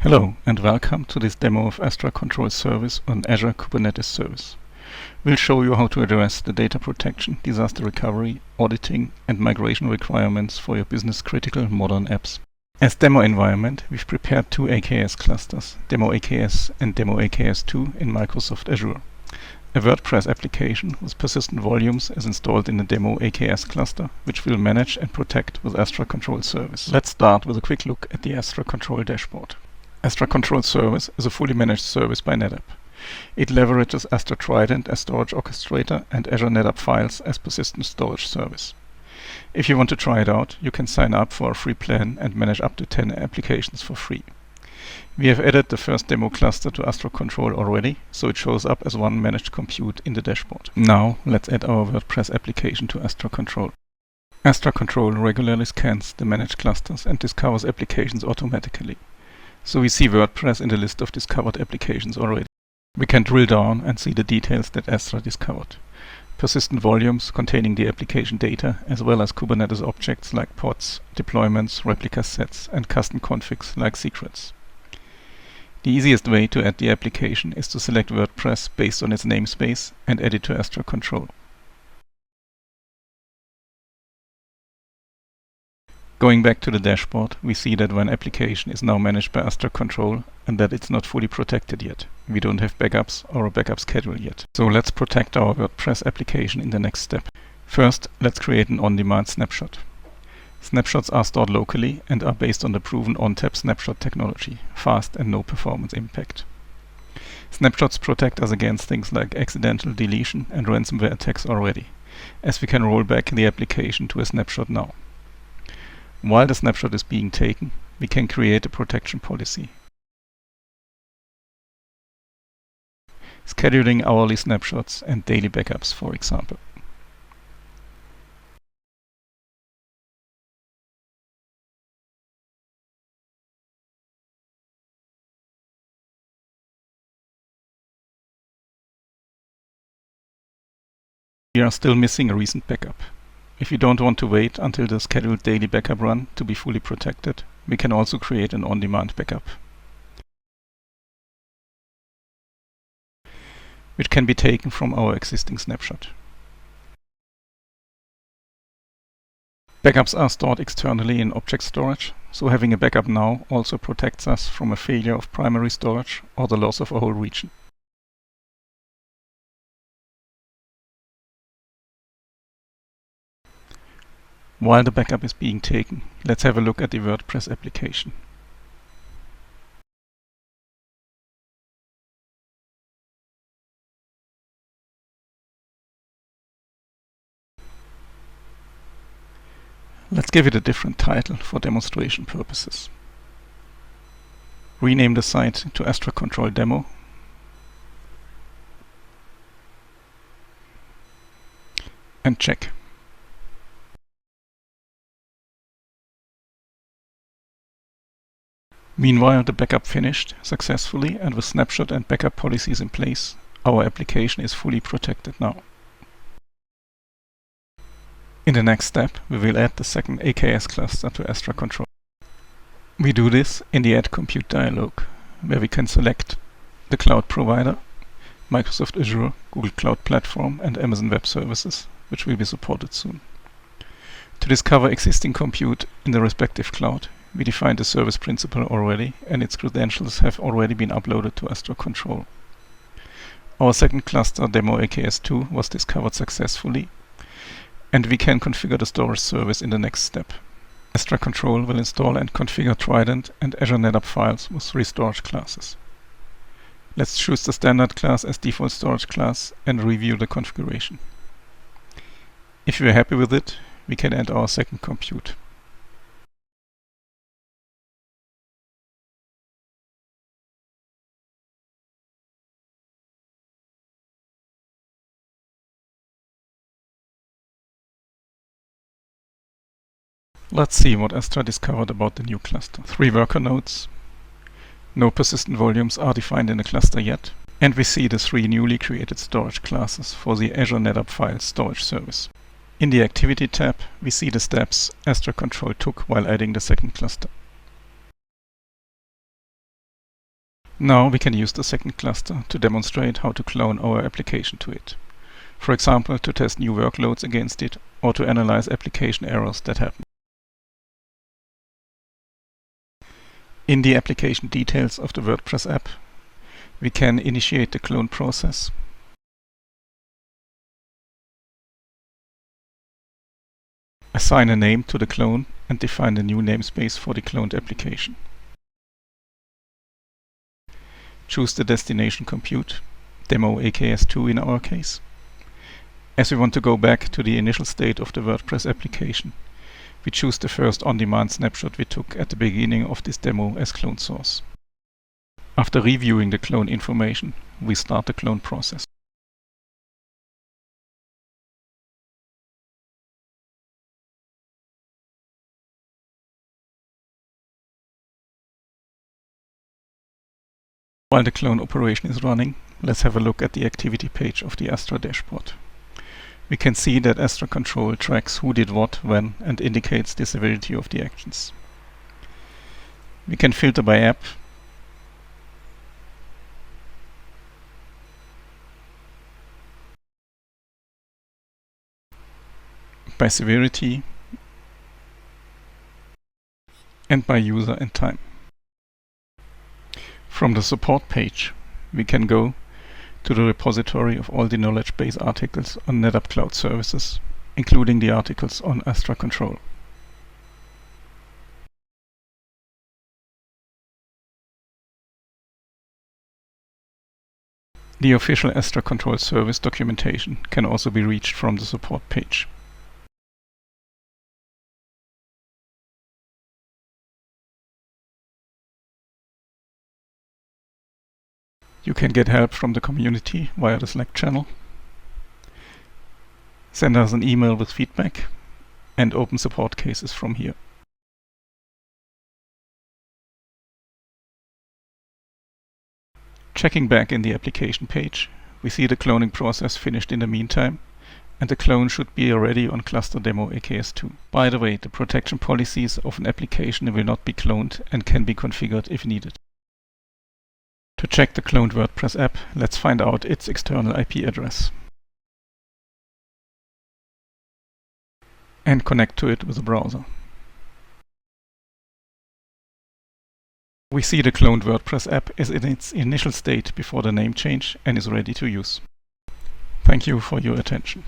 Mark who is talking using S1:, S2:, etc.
S1: Hello and welcome to this demo of Astra Control Service on Azure Kubernetes Service. We'll show you how to address the data protection, disaster recovery, auditing and migration requirements for your business-critical modern apps. As demo environment, we've prepared two AKS clusters, Demo AKS and Demo AKS2 in Microsoft Azure. A WordPress application with persistent volumes is installed in the Demo AKS cluster, which we'll manage and protect with Astra Control Service. Let's start with a quick look at the Astra Control dashboard. Astra Control Service is a fully managed service by NetApp. It leverages Astra Trident as storage orchestrator and Azure NetApp Files as persistent storage service. If you want to try it out, you can sign up for a free plan and manage up to 10 applications for free. We have added the first demo cluster to Astra Control already, so it shows up as one managed compute in the dashboard. Now let's add our WordPress application to Astra Control. Astra Control regularly scans the managed clusters and discovers applications automatically. So we see WordPress in the list of discovered applications already. We can drill down and see the details that Astra discovered. Persistent volumes containing the application data, as well as Kubernetes objects like pods, deployments, replica sets, and custom configs like secrets. The easiest way to add the application is to select WordPress based on its namespace and add it to Astra Control. Going back to the dashboard, we see that one application is now managed by Astra Control and that it's not fully protected yet. We don't have backups or a backup schedule yet. So let's protect our WordPress application in the next step. First, let's create an on-demand snapshot. Snapshots are stored locally and are based on the proven ONTAP snapshot technology, fast and no performance impact. Snapshots protect us against things like accidental deletion and ransomware attacks already, as we can roll back the application to a snapshot now. While the snapshot is being taken, we can create a protection policy. Scheduling hourly snapshots and daily backups, for example. We are still missing a recent backup. If you don't want to wait until the scheduled daily backup run to be fully protected, we can also create an on-demand backup, which can be taken from our existing snapshot. Backups are stored externally in object storage, so having a backup now also protects us from a failure of primary storage or the loss of a whole region. While the backup is being taken, let's have a look at the WordPress application. Let's give it a different title for demonstration purposes. Rename the site to Astra Control Demo. And check. Meanwhile, the backup finished successfully, and with snapshot and backup policies in place, our application is fully protected now. In the next step, we will add the second AKS cluster to Astra Control. We do this in the Add Compute dialog, where we can select the cloud provider, Microsoft Azure, Google Cloud Platform and Amazon Web Services, which will be supported soon. To discover existing compute in the respective cloud, we defined the service principal already, and its credentials have already been uploaded to Astra Control. Our second cluster, Demo AKS2, was discovered successfully, and we can configure the storage service in the next step. Astra Control will install and configure Trident and Azure NetApp Files with 3 storage classes. Let's choose the standard class as default storage class and review the configuration. If we are happy with it, we can add our second compute. Let's see what Astra discovered about the new cluster. 3 worker nodes. No persistent volumes are defined in the cluster yet. And we see the 3 newly created storage classes for the Azure NetApp Files storage service. In the Activity tab, we see the steps Astra Control took while adding the second cluster. Now we can use the second cluster to demonstrate how to clone our application to it. For example, to test new workloads against it or to analyze application errors that happen. In the application details of the WordPress app, we can initiate the clone process, assign a name to the clone and define a new namespace for the cloned application. Choose the destination compute, demo AKS2 in our case. As we want to go back to the initial state of the WordPress application, we choose the first on-demand snapshot we took at the beginning of this demo as clone source. After reviewing the clone information, we start the clone process. While the clone operation is running, let's have a look at the activity page of the Astra dashboard. We can see that Astra Control tracks who did what, when, and indicates the severity of the actions. We can filter by app, by severity, and by user and time. From the support page, we can go to the repository of all the knowledge base articles on NetApp Cloud Services, including the articles on Astra Control. The official Astra Control Service documentation can also be reached from the support page. You can get help from the community via the Slack channel, send us an email with feedback, and open support cases from here. Checking back in the application page, we see the cloning process finished in the meantime, and the clone should be already on cluster demo AKS2. By the way, the protection policies of an application will not be cloned and can be configured if needed. To check the cloned WordPress app, let's find out its external IP address and connect to it with a browser. We see the cloned WordPress app is in its initial state before the name change and is ready to use. Thank you for your attention.